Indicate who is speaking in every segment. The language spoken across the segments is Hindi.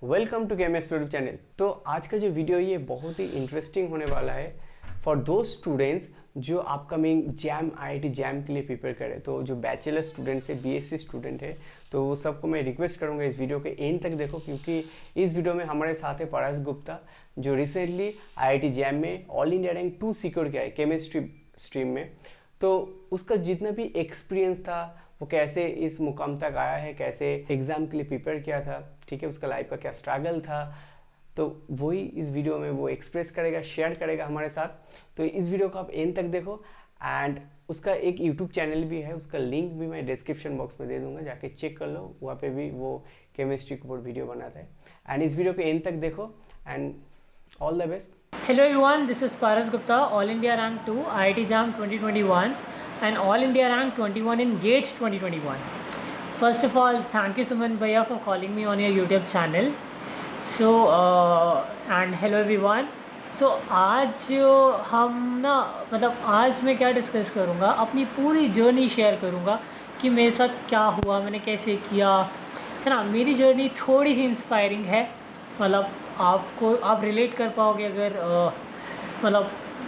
Speaker 1: Welcome to chemist YouTube channel. तो आज का जो वीडियो ये बहुत ही इंटरेस्टिंग होने वाला है फॉर दो स्टूडेंट्स जो अपकमिंग जैम आईआईटी जैम के लिए प्रिपेयर करें। तो जो बैचलर स्टूडेंट्स है, बीएससी स्टूडेंट है, तो वो सबको मैं रिक्वेस्ट करूँगा इस वीडियो के एंड तक देखो, क्योंकि इस वीडियो में हमारे साथ है परास गुप्ता जो रिसेंटली आईआईटी जैम में ऑल इंडिया रैंक 2 सिक्योर किया है केमिस्ट्री स्ट्रीम में। तो उसका जितना भी एक्सपीरियंस था, वो कैसे इस मुकाम तक आया है, कैसे एग्ज़ाम के लिए प्रिपेयर किया था, ठीक है, उसका लाइफ का क्या स्ट्रगल था, तो वही इस वीडियो में वो एक्सप्रेस करेगा, शेयर करेगा हमारे साथ। तो इस वीडियो को आप एंड तक देखो। एंड उसका एक यूट्यूब चैनल भी है, उसका लिंक भी मैं डिस्क्रिप्शन बॉक्स में दे दूंगा, जाके चेक कर लो, वहाँ पे भी वो केमिस्ट्री के ऊपर वीडियो बनाता है। एंड इस वीडियो को एंड तक देखो and all the best.
Speaker 2: Hello everyone, this is Paras Gupta, All India Rank 2, IIT JAM 2021 and All India Rank 21 in GATE 2021. First of all, thank you Suman Bhaiya for calling me on your YouTube channel. So, and hello everyone. So, आज आज मैं क्या डिस्कस करूँगा, अपनी पूरी जर्नी शेयर करूँगा कि मेरे साथ क्या हुआ, मैंने कैसे किया, है ना। मेरी जर्नी थोड़ी सी इंस्पायरिंग है, आप रिलेट कर पाओगे अगर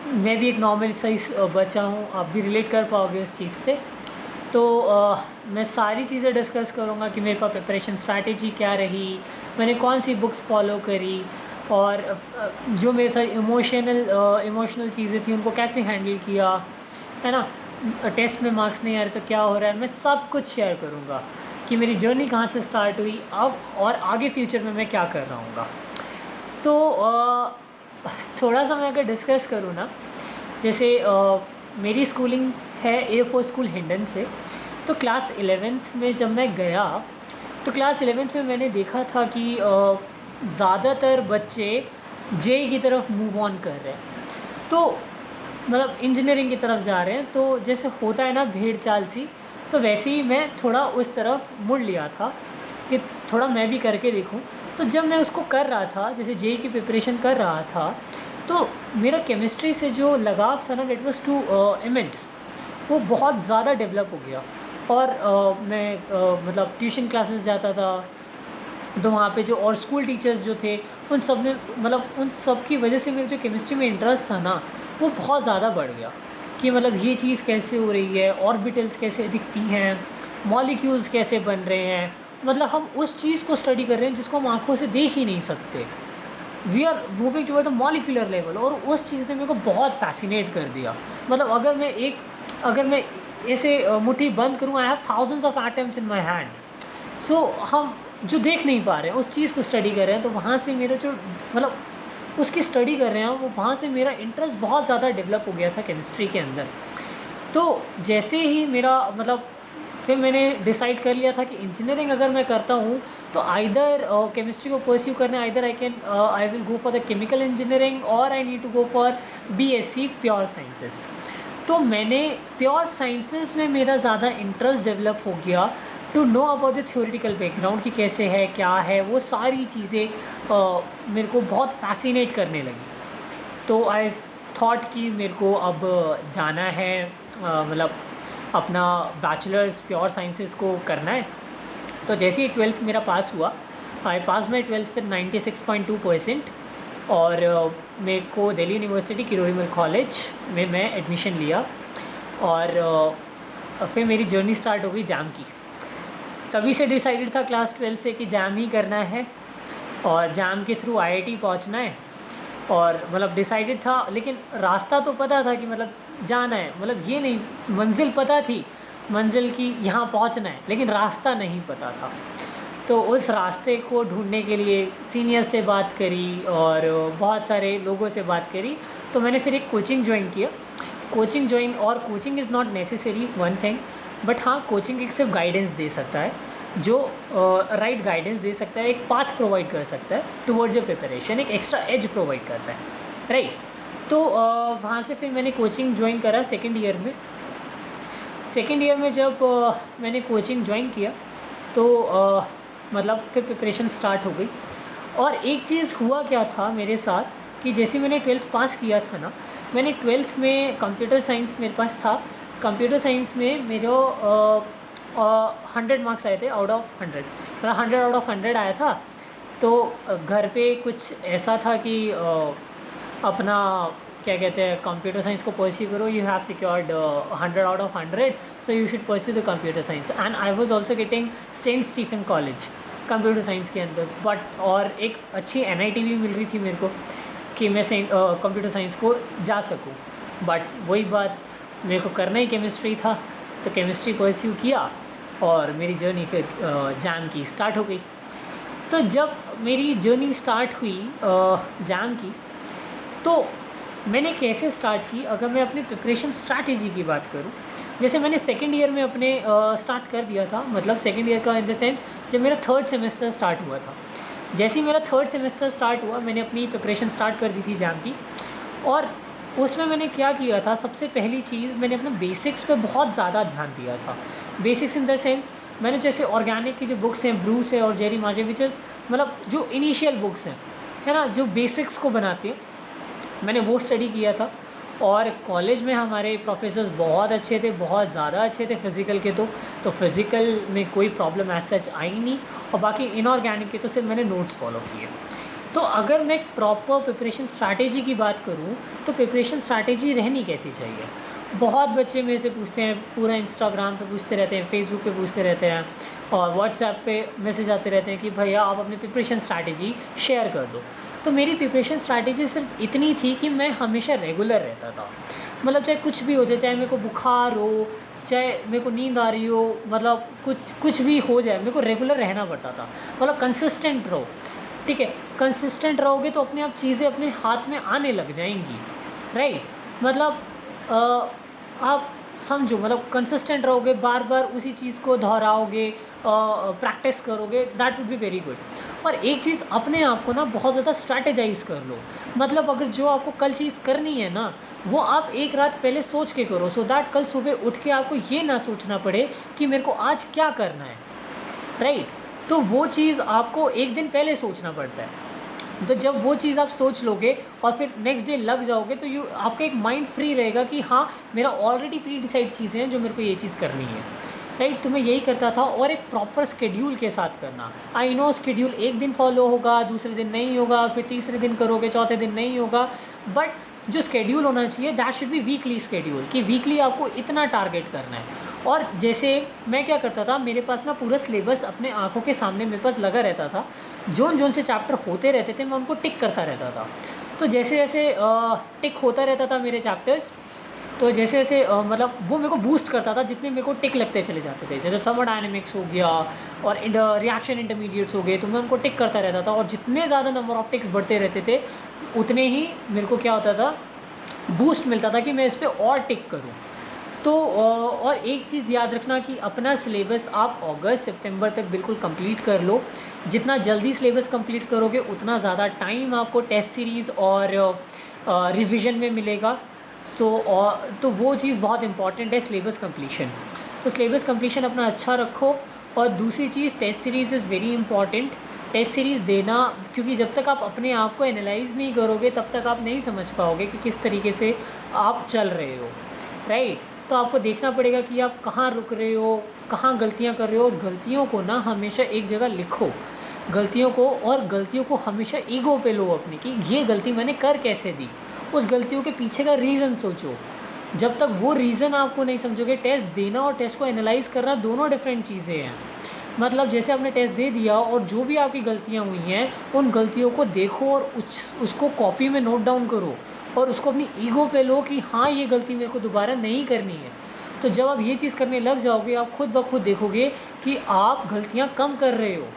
Speaker 2: मैं भी एक नॉर्मल साइज बच्चा हूँ, आप भी रिलेट कर पाओगे उस चीज़ से। तो मैं सारी चीज़ें डिस्कस करूँगा कि मेरे पास प्रिपरेशन स्ट्रैटेजी क्या रही, मैंने कौन सी बुक्स फॉलो करी, और जो मेरे साथ इमोशनल चीज़ें थी उनको कैसे हैंडल किया, है ना। टेस्ट में मार्क्स नहीं आ रहे तो क्या हो रहा है, मैं सब कुछ शेयर करूँगा कि मेरी जर्नी कहाँ से स्टार्ट हुई अब और आगे फ्यूचर में मैं क्या कर रहा हूँगा। तो थोड़ा सा मैं अगर डिस्कस करूँ ना, जैसे मेरी स्कूलिंग है A4 स्कूल हिंडन से। तो क्लास 11th में जब मैं गया तो क्लास 11th में मैंने देखा था कि ज़्यादातर बच्चे जेई की तरफ मूव ऑन कर रहे हैं, तो मतलब इंजीनियरिंग की तरफ जा रहे हैं। तो जैसे होता है ना भेड़ चाल सी, तो वैसे ही मैं थोड़ा उस तरफ मुड़ लिया था कि थोड़ा मैं भी करके देखूं। तो जब मैं उसको कर रहा था, जैसे जेई की प्रिपरेशन कर रहा था, तो मेरा केमिस्ट्री से जो लगाव था ना, डेट वाज टू इमेंस, वो बहुत ज़्यादा डेवलप हो गया। और मैं मतलब ट्यूशन क्लासेस जाता था, तो वहाँ पे जो और स्कूल टीचर्स जो थे उन सब ने उन सब की वजह से मेरे जो केमिस्ट्री में इंटरेस्ट था ना, वो बहुत ज़्यादा बढ़ गया कि ये चीज़ कैसे हो रही है, ऑर्बिटल्स कैसे दिखती हैं, मॉलिक्यूल्स कैसे बन रहे हैं, हम उस चीज़ को स्टडी कर रहे हैं जिसको हम आँखों से देख ही नहीं सकते। We are moving toward the molecular level, और उस चीज़ ने मेरे को बहुत फैसिनेट कर दिया। अगर मैं ऐसे मुट्ठी बंद करूँ, I have thousands of atoms in my hand. So हम जो देख नहीं पा रहे हैं उस चीज़ को स्टडी कर रहे हैं, तो वहाँ से मेरा जो उसकी स्टडी कर रहे हैं, वो वहाँ से मेरा इंटरेस्ट बहुत ज़्यादा डेवलप हो गया था केमिस्ट्री के अंदर। तो जैसे ही मेरा फिर मैंने डिसाइड कर लिया था कि इंजीनियरिंग अगर मैं करता हूँ तो आइदर केमिस्ट्री को परस्यू करना, either I will go for the chemical engineering और I need to go for BSc pure sciences. तो मैंने प्योर साइंसेस में मेरा ज़्यादा इंटरेस्ट डेवलप हो गया to know about the theoretical background कि कैसे है, क्या है, वो सारी चीज़ें मेरे को बहुत फैसिनेट करने लगी। तो आई थॉट कि मेरे को अब जाना है, अपना बैचलर्स प्योर साइंसेस को करना है। तो जैसे ही 12th मेरा पास हुआ, आई पास माई 12th फिर 96.2%, और मेरे को दिल्ली यूनिवर्सिटी किरोड़ी कॉलेज में मैं एडमिशन लिया, और फिर मेरी जर्नी स्टार्ट हो गई जैम की। तभी से डिसाइडेड था क्लास 12 से कि जैम ही करना है और जैम के थ्रू आईआईटी पहुंचना है, और डिसाइडेड था। लेकिन रास्ता तो पता था कि जाना है, ये नहीं, मंजिल पता थी मंजिल की यहाँ पहुँचना है, लेकिन रास्ता नहीं पता था। तो उस रास्ते को ढूंढने के लिए सीनियर से बात करी और बहुत सारे लोगों से बात करी। तो मैंने फिर एक कोचिंग ज्वाइन किया। और coaching is not necessary one thing, but हाँ, कोचिंग एक सिर्फ गाइडेंस दे सकता है, जो राइट गाइडेंस दे सकता है, एक पाथ प्रोवाइड कर सकता है टुवर्ड्स योर प्रिपरेशन, एक एक्स्ट्रा एज प्रोवाइड करता है, राइट। तो वहाँ से फिर मैंने कोचिंग ज्वाइन करा सेकेंड ईयर में। जब मैंने कोचिंग ज्वाइन किया तो फिर प्रिपरेशन स्टार्ट हो गई। और एक चीज़ हुआ क्या था मेरे साथ कि जैसे मैंने 12th पास किया था ना, मैंने 12th में कंप्यूटर साइंस मेरे पास था। कंप्यूटर साइंस में मेरे 100 मार्क्स आए थे आउट ऑफ 100, 100 आउट ऑफ 100 आया था। तो घर पे कुछ ऐसा था कि अपना क्या कहते हैं कंप्यूटर साइंस को परस्यू करो, you have secured 100 out of 100, so you should pursue the computer science. And I was also getting Saint Stephen College computer science के अंदर, बट और एक अच्छी NIT भी मिल रही थी मेरे को कि मैं कंप्यूटर साइंस को जा सकूं। बट वही बात, मेरे को करना ही केमिस्ट्री था, तो केमिस्ट्री परस्यू किया और मेरी जर्नी फिर जैम की स्टार्ट हो गई। तो जब मेरी जर्नी स्टार्ट हुई जैम की, तो मैंने कैसे स्टार्ट की, अगर मैं अपनी प्रिपरेशन स्ट्रैटेजी की बात करूं, जैसे मैंने सेकेंड ईयर में अपने स्टार्ट कर दिया था, मतलब सेकेंड ईयर का इन द सेंस जब मेरा थर्ड सेमेस्टर स्टार्ट हुआ था। जैसे ही मेरा थर्ड सेमेस्टर स्टार्ट हुआ, मैंने अपनी प्रिपरेशन स्टार्ट कर दी थी जैम की। और उसमें मैंने क्या किया था, सबसे पहली चीज़ मैंने अपने बेसिक्स पे बहुत ज़्यादा ध्यान दिया था। बेसिक्स इन द सेंस मैंने जैसे ऑर्गेनिक की जो बुक्स हैं, ब्रूस है और जेरी माजेविचेस, मतलब जो इनिशियल बुक्स हैं, है ना, जो बेसिक्स को बनाती हैं, मैंने वो स्टडी किया था। और कॉलेज में हमारे प्रोफेसर्स बहुत अच्छे थे, बहुत ज़्यादा अच्छे थे फिज़िकल के, तो फिज़िकल में कोई प्रॉब्लम ऐसा सच आई नहीं। और बाकी इनऑर्गेनिक के तो सिर्फ मैंने नोट्स फॉलो किए। तो अगर मैं प्रॉपर प्रिपरेशन स्ट्रैटेजी की बात करूं, तो प्रिपरेशन स्ट्रैटेजी रहनी कैसी चाहिए। बहुत बच्चे मेरे से पूछते हैं, पूरा इंस्टाग्राम पे पूछते रहते हैं, फेसबुक पे पूछते रहते हैं और व्हाट्सएप पे मैसेज आते रहते हैं कि भैया आप अपनी प्रिपरेशन स्ट्रैटेजी शेयर कर दो। तो मेरी प्रिपरेशन स्ट्रैटेजी सिर्फ इतनी थी कि मैं हमेशा रेगुलर रहता था। मतलब चाहे कुछ भी हो जाए, चाहे मेरे को बुखार हो, चाहे मेरे को नींद आ रही हो, मतलब कुछ भी हो जाए, मेरे को रेगुलर रहना पड़ता था। मतलब कंसिस्टेंट रहो, ठीक है। कंसिस्टेंट रहोगे तो अपने आप चीज़ें अपने हाथ में आने लग जाएंगी, राइट। मतलब आप समझो, मतलब कंसिस्टेंट रहोगे, बार बार उसी चीज़ को दोहराओगे, प्रैक्टिस करोगे, that would be very good. और एक चीज़ अपने आप को ना बहुत ज़्यादा स्ट्रैटेजाइज कर लो। मतलब अगर जो आपको कल चीज़ करनी है ना, वो आप एक रात पहले सोच के करो, सो दैट कल सुबह उठ के आपको ये ना सोचना पड़े कि मेरे को आज क्या करना है, राइट। तो वो चीज़ आपको एक दिन पहले सोचना पड़ता है। तो जब वो चीज़ आप सोच लोगे और फिर नेक्स्ट डे लग जाओगे, तो आपका एक माइंड फ्री रहेगा कि हाँ, मेरा ऑलरेडी प्री डिसाइड चीज़ें हैं जो मेरे को ये चीज़ करनी है, राइट। तो मैं यही करता था। और एक प्रॉपर स्केड्यूल के साथ करना। आई नो स्केड्यूल एक दिन फॉलो होगा, दूसरे दिन नहीं होगा, फिर तीसरे दिन करोगे, चौथे दिन नहीं होगा, बट जो स्केड्यूल होना चाहिए that should be weekly schedule, कि वीकली आपको इतना टारगेट करना है। और जैसे मैं क्या करता था, मेरे पास ना पूरा सिलेबस अपने आंखों के सामने मेरे पास लगा रहता था। जोन से चैप्टर होते रहते थे, मैं उनको टिक करता रहता था। तो जैसे जैसे टिक होता रहता था मेरे चैप्टर्स, तो जैसे जैसे मतलब वो मेरे को बूस्ट करता था, जितने मेरे को टिक लगते चले जाते थे। जैसे थर्मोडायनेमिक्स हो गया और रिएक्शन इंटरमीडिएट्स हो गए, तो मैं उनको टिक करता रहता था। और जितने ज़्यादा नंबर ऑफ टिक्स बढ़ते रहते थे, उतने ही मेरे को क्या होता था, बूस्ट मिलता था कि मैं इस पर और टिक करूँ। तो और एक चीज़ याद रखना कि अपना सिलेबस आप अगस्त सितंबर तक बिल्कुल कंप्लीट कर लो। जितना जल्दी सिलेबस कंप्लीट करोगे, उतना ज़्यादा टाइम आपको टेस्ट सीरीज़ और रिवीजन में मिलेगा। तो वो चीज़ बहुत इंपॉर्टेंट है, सिलेबस कंप्लीशन। तो सिलेबस कंप्लीशन अपना अच्छा रखो। और दूसरी चीज़, test series is very important. Test series देना, क्योंकि जब तक आप अपने आप को एनालाइज़ नहीं करोगे, तब तक आप नहीं समझ पाओगे कि किस तरीके से आप चल रहे हो, राइट। तो आपको देखना पड़ेगा कि आप कहाँ रुक रहे हो, कहाँ गलतियाँ कर रहे हो। गलतियों को ना हमेशा एक जगह लिखो, गलतियों को, और गलतियों को हमेशा ईगो पे लो अपने, कि ये गलती मैंने कर कैसे दी। उस गलतियों के पीछे का रीज़न सोचो। जब तक वो रीज़न आपको नहीं समझोगे, टेस्ट देना और टेस्ट को एनालाइज़ करना दोनों डिफरेंट चीज़ें हैं। मतलब जैसे आपने टेस्ट दे दिया और जो भी आपकी गलतियाँ हुई हैं, उन गलतियों को देखो और उसको कॉपी में नोट डाउन करो और उसको अपनी ईगो पे लो कि हाँ, ये गलती मेरे को दोबारा नहीं करनी है। तो जब आप ये चीज़ करने लग जाओगे, आप खुद ब खुद देखोगे कि आप गलतियाँ कम कर रहे हो।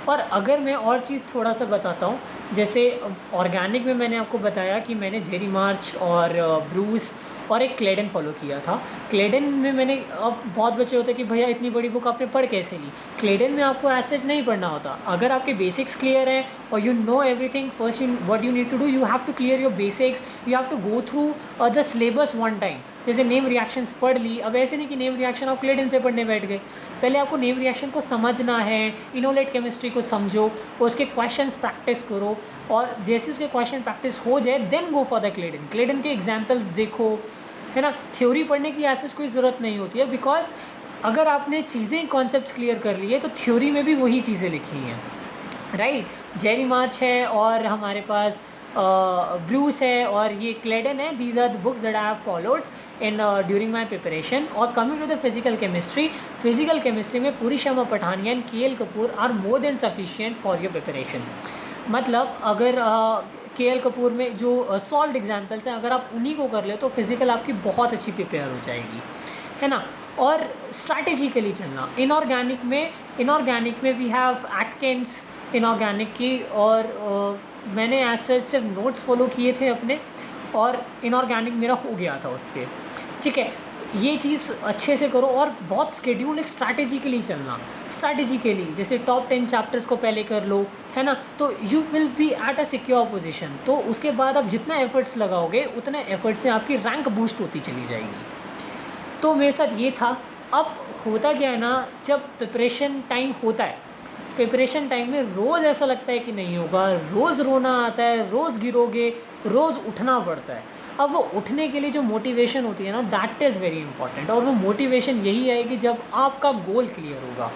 Speaker 2: और अगर मैं और चीज़ थोड़ा सा बताता हूँ, जैसे ऑर्गेनिक में मैंने आपको बताया कि मैंने जेरी मार्च और ब्रूस और एक क्लेडन फॉलो किया था। क्लेडन में मैंने, अब बहुत बच्चे होते हैं कि भैया इतनी बड़ी बुक आपने पढ़ कैसे ली। क्लेडन में आपको ऐसे नहीं पढ़ना होता। अगर आपके बेसिक्स क्लियर हैं और you know everything, first what you need to do, you have to clear your basics, you have to go through the syllabus one time. जैसे नेम रिएक्शंस पढ़ ली, अब ऐसे नहीं कि नेम रिएक्शन आप क्लेडन से पढ़ने बैठ गए। पहले आपको नेम रिएक्शन को समझना है, इनोलेट केमिस्ट्री को समझो, उसके क्वेश्चंस प्रैक्टिस करो, और जैसे उसके क्वेश्चन प्रैक्टिस हो जाए, देन गो फॉर द क्लेडन। क्लेडन के एग्जाम्पल्स देखो, है ना। थ्योरी पढ़ने की ऐसी कोई ज़रूरत नहीं होती है, बिकॉज अगर आपने चीज़ें कॉन्सेप्ट्स क्लियर कर लिए, तो थ्योरी में भी वही चीज़ें लिखी हैं। राइट। जेरी मार्च है और हमारे पास ब्रूस है और ये क्लेडन है। These are the books that I have followed in during my preparation. और coming to the physical chemistry में Puri Sharma Pathania and KL Kapoor are more than sufficient for your preparation. मतलब अगर KL कपूर में जो सॉल्व एग्जाम्पल्स हैं, अगर आप उन्हीं को कर ले तो फिजिकल आपकी बहुत अच्छी प्रिपेयर हो जाएगी, है ना। और स्ट्रैटेजिकली चलना। इनऑर्गेनिक में वी हैव एटकिंस इनऑर्गेनिक की, और मैंने ऐसे सिर्फ नोट्स फॉलो किए थे अपने, और इनऑर्गेनिक मेरा हो गया था उसके, ठीक है। ये चीज़ अच्छे से करो और बहुत स्केड्यूल एक स्ट्रैटेजिकली चलना। स्ट्रैटेजिकली जैसे टॉप 10 चैप्टर्स को पहले कर लो, है ना, तो you will be at a secure position. तो उसके बाद आप जितना एफर्ट्स लगाओगे उतने एफर्ट्स से आपकी रैंक बूस्ट होती चली जाएगी। तो मेरे साथ ये था। अब होता क्या है ना, जब प्रिपरेशन टाइम होता है, प्रिपरेशन टाइम में रोज़ ऐसा लगता है कि नहीं होगा, रोज़ रोना आता है, रोज़ गिरोगे, रोज़ उठना पड़ता है। अब वो उठने के लिए जो मोटिवेशन होती है ना, दैट इज़ वेरी इंपॉर्टेंट। और वो मोटिवेशन यही आएगी जब आपका गोल क्लियर होगा।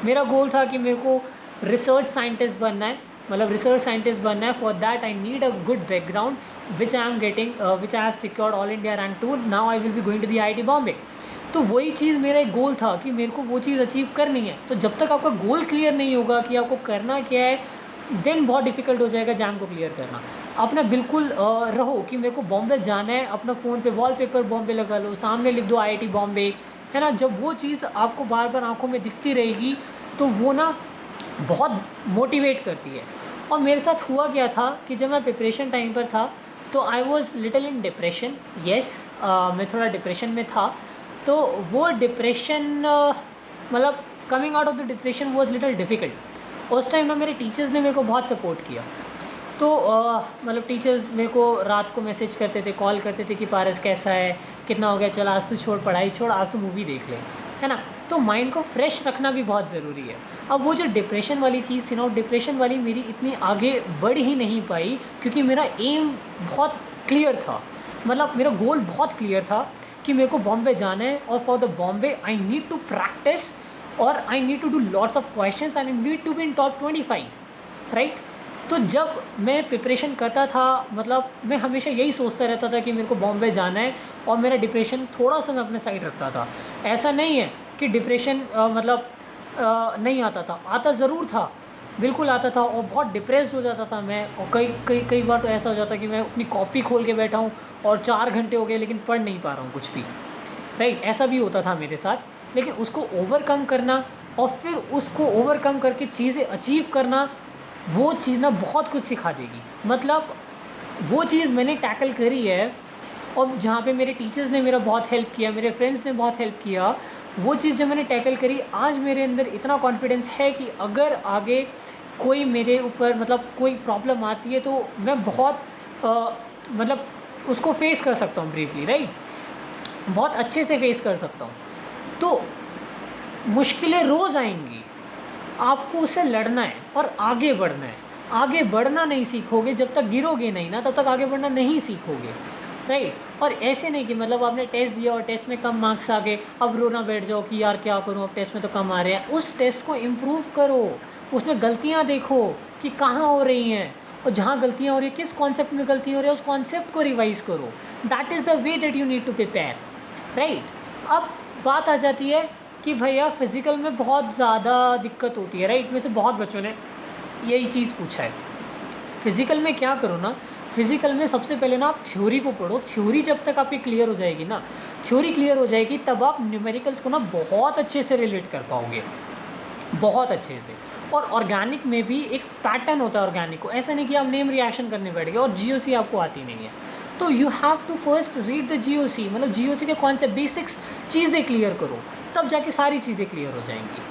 Speaker 2: मेरा गोल था कि मेरे को रिसर्च साइंटिस्ट बनना है, मतलब रिसर्च साइंटिस्ट बनना है। For that I need a good background which I am getting, which I have secured all India rank 2। Now I will be going to the IIT Bombay. तो वही चीज़ मेरा एक गोल था कि मेरे को वो चीज़ अचीव करनी है। तो जब तक आपका गोल क्लियर नहीं होगा कि आपको करना क्या है, देन बहुत डिफिकल्ट हो जाएगा जैम को क्लियर करना। अपना बिल्कुल रहो कि मेरे को बॉम्बे जाना है, अपना फ़ोन पे वॉलपेपर बॉम्बे लगा लो, सामने लिख दो IIT बॉम्बे, है ना। जब वो चीज़ आपको बार बार आंखों में दिखती रहेगी तो वो ना बहुत मोटिवेट करती है। और मेरे साथ हुआ क्या था कि जब मैं प्रिपरेशन टाइम पर था तो I was little in depression. Yes, मैं थोड़ा डिप्रेशन में था। तो वो डिप्रेशन मतलब coming out of the depression was little difficult. उस टाइम ना मेरे टीचर्स ने मेरे को बहुत सपोर्ट किया। तो मतलब टीचर्स मेरे को रात को मैसेज करते थे, कॉल करते थे कि पारस कैसा है, कितना हो गया, चल आज तू छोड़ पढ़ाई छोड़, आज तू मूवी देख ले, है ना। तो माइंड को फ्रेश रखना भी बहुत ज़रूरी है। अब वो जो डिप्रेशन वाली चीज़ थी ना, डिप्रेशन वाली मेरी इतनी आगे बढ़ ही नहीं पाई क्योंकि मेरा एम बहुत क्लियर था, मतलब मेरा गोल बहुत क्लियर था कि मेरे को बॉम्बे जाना है। और for the Bombay I need to practice और I need to do lots of questions and I need to be in top 25, right. तो जब मैं प्रिपरेशन करता था, मतलब मैं हमेशा यही सोचता रहता था कि मेरे को बॉम्बे जाना है, और मेरा डिप्रेशन थोड़ा सा मैं अपने साइड रखता था। ऐसा नहीं है कि डिप्रेशन नहीं आता था, आता ज़रूर था, बिल्कुल आता था। और बहुत डिप्रेस्ड हो जाता था मैं, और कई बार तो ऐसा हो जाता कि मैं अपनी कॉपी खोल के बैठा हूँ और 4 घंटे हो गए लेकिन पढ़ नहीं पा रहा हूँ कुछ भी, राइट। ऐसा भी होता था मेरे साथ। लेकिन उसको ओवरकम करना और फिर उसको ओवरकम करके चीज़ें अचीव करना, वो चीज़ ना बहुत कुछ सिखा देगी। मतलब वो चीज़ मैंने टैकल करी है, और जहाँ पे मेरे टीचर्स ने मेरा बहुत हेल्प किया, मेरे फ्रेंड्स ने बहुत हेल्प किया, वो चीज़ जब मैंने टैकल करी, आज मेरे अंदर इतना कॉन्फिडेंस है कि अगर आगे कोई मेरे ऊपर मतलब कोई प्रॉब्लम आती है तो मैं बहुत मतलब उसको फेस कर सकता हूँ ब्रीफली, राइट, बहुत अच्छे से फेस कर सकता हूँ। तो मुश्किलें रोज़ आएंगी, आपको उससे लड़ना है और आगे बढ़ना है। आगे बढ़ना नहीं सीखोगे जब तक गिरोगे नहीं ना, तब तक आगे बढ़ना नहीं सीखोगे, राइट। और ऐसे नहीं कि मतलब आपने टेस्ट दिया और टेस्ट में कम मार्क्स आ गए, अब रोना बैठ जाओ कि यार क्या करूँ, अब टेस्ट में तो कम आ रहे हैं। उस टेस्ट को इम्प्रूव करो, उसमें गलतियाँ देखो कि कहाँ हो रही हैं, और जहाँ गलतियाँ हो रही है किस कॉन्सेप्ट में गलती हो रही है, उस कॉन्सेप्ट को रिवाइज़ करो। That is the way that you need to prepare, right. अब बात आ जाती है कि भैया फिज़िकल में बहुत ज़्यादा दिक्कत होती है, राइट। में से बहुत बच्चों ने यही चीज़ पूछा है, फ़िज़िकल में क्या करो ना। फ़िज़िकल में सबसे पहले ना आप थ्योरी को पढ़ो। थ्योरी जब तक आपकी क्लियर हो जाएगी ना, थ्योरी क्लियर हो जाएगी, तब आप न्यूमेरिकल्स को ना बहुत अच्छे से रिलेट कर पाओगे, बहुत अच्छे से। और ऑर्गेनिक में भी एक पैटर्न होता है ऑर्गेनिक को, ऐसा नहीं कि आप नेम रिएक्शन करने बैठ गए और GOC आपको आती नहीं है। तो you have to first read the GOC, मतलब GOC के कॉन्सेप्ट बेसिक्स चीज़ें क्लियर करो, तब जाके सारी चीज़ें क्लियर हो जाएंगी,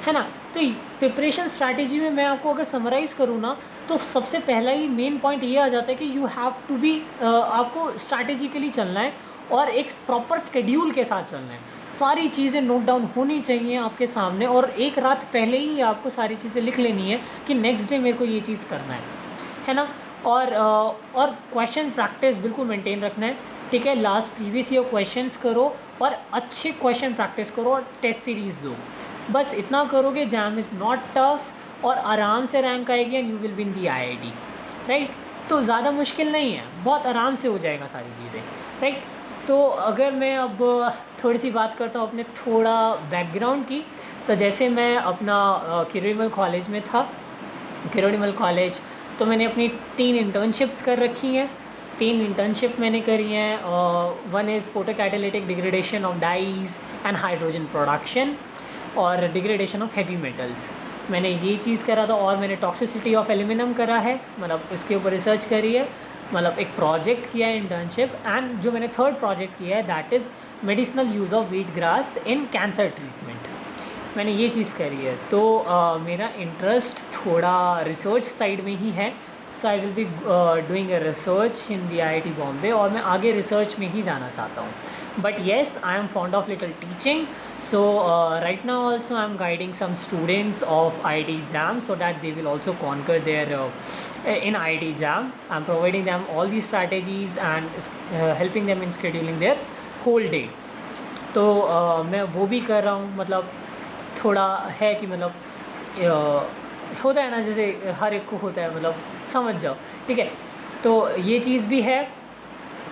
Speaker 2: है ना। तो प्रिपरेशन स्ट्रैटेजी में मैं आपको अगर समराइज़ करूँ ना, तो सबसे पहला ही मेन पॉइंट ये आ जाता है कि यू हैव टू बी, आपको स्ट्रैटेजिकली चलना है और एक प्रॉपर स्केड्यूल के साथ चलना है। सारी चीज़ें नोट डाउन होनी चाहिए आपके सामने, और एक रात पहले ही आपको सारी चीज़ें लिख लेनी है कि नेक्स्ट डे मेरे को ये चीज़ करना है ना। और क्वेश्चन प्रैक्टिस बिल्कुल मेंटेन रखना है, ठीक है। लास्ट प्रीवियस ईयर क्वेश्चंस करो और अच्छे क्वेश्चन प्रैक्टिस करो और टेस्ट सीरीज़ दो। बस इतना करोगे, जैम इज़ नॉट टफ, और आराम से रैंक आएगी and you will be in the IIT, right. तो ज़्यादा मुश्किल नहीं है, बहुत आराम से हो जाएगा सारी चीज़ें, राइट। तो अगर मैं अब थोड़ी सी बात करता हूँ अपने थोड़ा बैकग्राउंड की, तो जैसे मैं अपना किरोड़ीमल कॉलेज में था, किरोड़ीमल कॉलेज, तो मैंने अपनी 3 इंटर्नशिप्स कर रखी हैं। 3 इंटर्नशिप मैंने करी हैं। One is photo catalytic degradation of dyes and hydrogen production और डिग्रेडेशन ऑफ हैवी मेटल्स, मैंने ये चीज़ करा था। और मैंने टॉक्सिसिटी ऑफ एल्यूमिनियम करा है, मतलब इसके ऊपर रिसर्च करी है, मतलब एक प्रोजेक्ट किया है इंटर्नशिप। एंड जो मैंने थर्ड प्रोजेक्ट किया है that is medicinal use of wheat grass in cancer treatment, मैंने ये चीज़ करी है। तो मेरा इंटरेस्ट थोड़ा रिसर्च साइड में ही है, so I will be doing a research in the IIT Bombay, और मैं आगे रिसर्च में ही जाना चाहता हूँ। But yes, I am fond of little teaching, so right now also I am guiding some students of IIT JAM so that they will also conquer their in IIT JAM. I am providing them all these strategies and helping them in scheduling their whole day. तो मैं वो भी कर रहा हूँ, मतलब थोड़ा है कि मतलब होता है ना, जैसे हर एक को होता है, मतलब समझ जाओ, ठीक है। तो ये चीज़ भी है,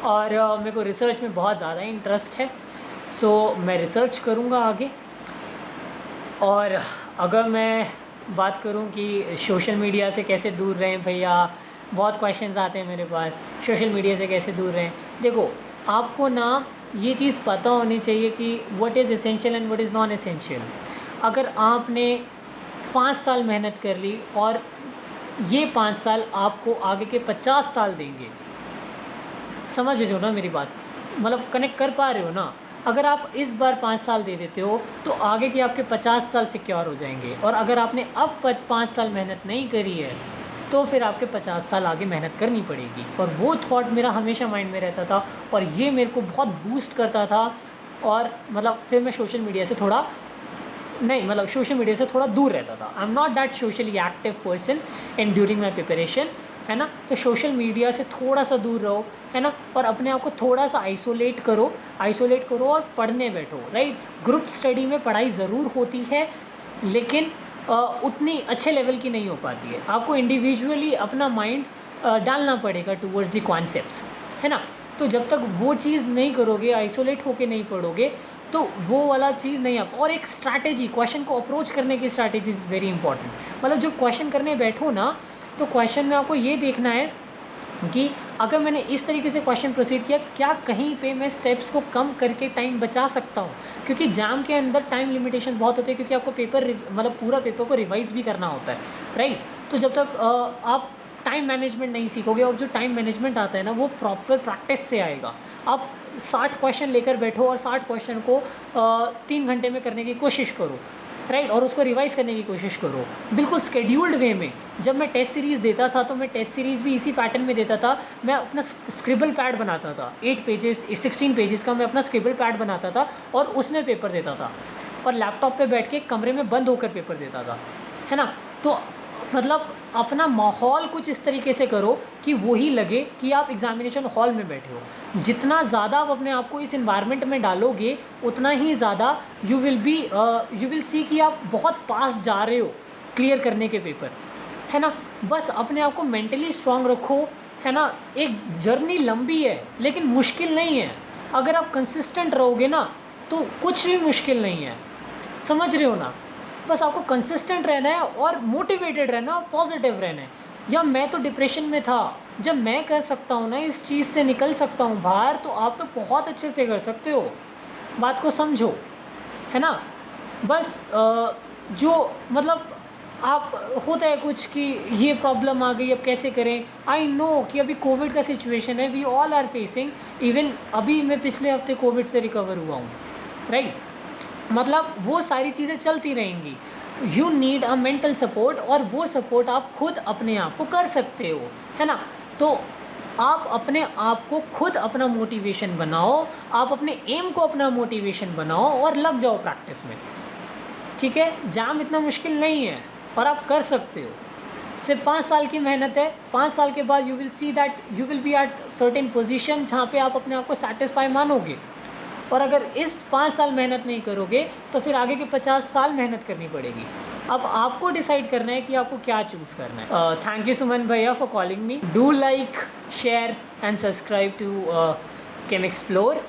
Speaker 2: और मेरे को रिसर्च में बहुत ज़्यादा इंटरेस्ट है, सो मैं रिसर्च करूँगा आगे। और अगर मैं बात करूँ कि सोशल मीडिया से कैसे दूर रहें भैया, बहुत क्वेश्चंस आते हैं मेरे पास, सोशल मीडिया से कैसे दूर रहें। देखो, आपको ना ये चीज़ पता होनी चाहिए कि what is essential and what is non essential. अगर आपने 5 साल मेहनत कर ली और ये 5 साल आपको आगे के 50 साल देंगे, समझ रहे हो ना मेरी बात, मतलब कनेक्ट कर पा रहे हो ना। अगर आप इस बार 5 साल दे देते हो तो आगे के आपके 50 साल सिक्योर हो जाएंगे। और अगर आपने अब 5 साल मेहनत नहीं करी है तो फिर आपके 50 साल आगे मेहनत करनी पड़ेगी। और वो थॉट मेरा हमेशा माइंड में रहता था, और ये मेरे को बहुत बूस्ट करता था। और मतलब फिर मैं सोशल मीडिया से थोड़ा सोशल मीडिया से थोड़ा दूर रहता था। I am not that socially active person in during my preparation, है ना। तो सोशल मीडिया से थोड़ा सा दूर रहो, है ना, और अपने आप को थोड़ा सा आइसोलेट करो और पढ़ने बैठो, राइट। ग्रुप स्टडी में पढ़ाई ज़रूर होती है, लेकिन उतनी अच्छे लेवल की नहीं हो पाती है। आपको इंडिविजुअली अपना माइंड डालना पड़ेगा टूवर्ड्स द कॉन्सेप्ट्स, है ना। तो जब तक वो चीज़ नहीं करोगे, आइसोलेट होके नहीं पढ़ोगे, तो वो वाला चीज़ नहीं आप। और एक स्ट्रैटेजी, क्वेश्चन को अप्रोच करने की स्ट्रैटेजी इज़ वेरी इंपॉर्टेंट। मतलब जब क्वेश्चन करने बैठो ना, तो क्वेश्चन में आपको ये देखना है कि अगर मैंने इस तरीके से क्वेश्चन प्रोसीड किया, क्या कहीं पे मैं स्टेप्स को कम करके टाइम बचा सकता हूँ। क्योंकि जाम के अंदर टाइम लिमिटेशन बहुत होते हैं, क्योंकि आपको पेपर मतलब पूरा पेपर को रिवाइज़ भी करना होता है, राइट। तो जब तक आप टाइम मैनेजमेंट नहीं सीखोगे, और जो टाइम मैनेजमेंट आता है ना वो प्रॉपर प्रैक्टिस से आएगा। आप 60 क्वेश्चन लेकर बैठो और 60 क्वेश्चन को 3 घंटे में करने की कोशिश करो, राइट। और उसको रिवाइज़ करने की कोशिश करो बिल्कुल स्केड्यूल्ड वे में। जब मैं टेस्ट सीरीज़ देता था तो मैं टेस्ट सीरीज़ भी इसी पैटर्न में देता था। मैं अपना स्क्रिबल पैड बनाता था, 16 पेजेस का मैं अपना स्क्रिबल पैड बनाता था और उसमें पेपर देता था, और लैपटॉप पे बैठ के कमरे में बंद होकर पेपर देता था, है ना। तो मतलब अपना माहौल कुछ इस तरीके से करो कि वही लगे कि आप एग्जामिनेशन हॉल में बैठे हो। जितना ज़्यादा आप अपने आप को इस इन्वायरमेंट में डालोगे, उतना ही ज़्यादा यू विल सी कि आप बहुत पास जा रहे हो क्लियर करने के पेपर, है ना। बस अपने आप को मेंटली स्ट्रांग रखो, है ना। एक जर्नी लंबी है लेकिन मुश्किल नहीं है। अगर आप कंसिस्टेंट रहोगे ना तो कुछ भी मुश्किल नहीं है, समझ रहे हो ना। बस आपको कंसिस्टेंट रहना है और मोटिवेटेड रहना और पॉजिटिव रहना है। या मैं तो डिप्रेशन में था, जब मैं कर सकता हूँ ना इस चीज़ से निकल सकता हूँ बाहर, तो आप तो बहुत अच्छे से कर सकते हो। बात को समझो, है ना। बस जो मतलब आप होता है कुछ कि ये प्रॉब्लम आ गई, अब कैसे करें। आई नो कि अभी कोविड का सिचुएशन है, we all are facing. Even अभी मैं पिछले हफ्ते कोविड से रिकवर हुआ हूँ, राइट। मतलब वो सारी चीज़ें चलती रहेंगी। You need a mental support, और वो सपोर्ट आप खुद अपने आप को कर सकते हो, है ना। तो आप अपने आप को खुद अपना मोटिवेशन बनाओ, आप अपने एम को अपना मोटिवेशन बनाओ और लग जाओ प्रैक्टिस में, ठीक है। जाम इतना मुश्किल नहीं है और आप कर सकते हो। सिर्फ 5 साल की मेहनत है। 5 साल के बाद you will see that you will be at certain position जहाँ पे आप अपने आप को सेटिस्फाई मानोगे। और अगर इस 5 साल मेहनत नहीं करोगे तो फिर आगे के 50 साल मेहनत करनी पड़ेगी। अब आपको डिसाइड करना है कि आपको क्या चूज़ करना है। थैंक यू सुमन भैया for calling me. Do like, share and subscribe to Chem explore.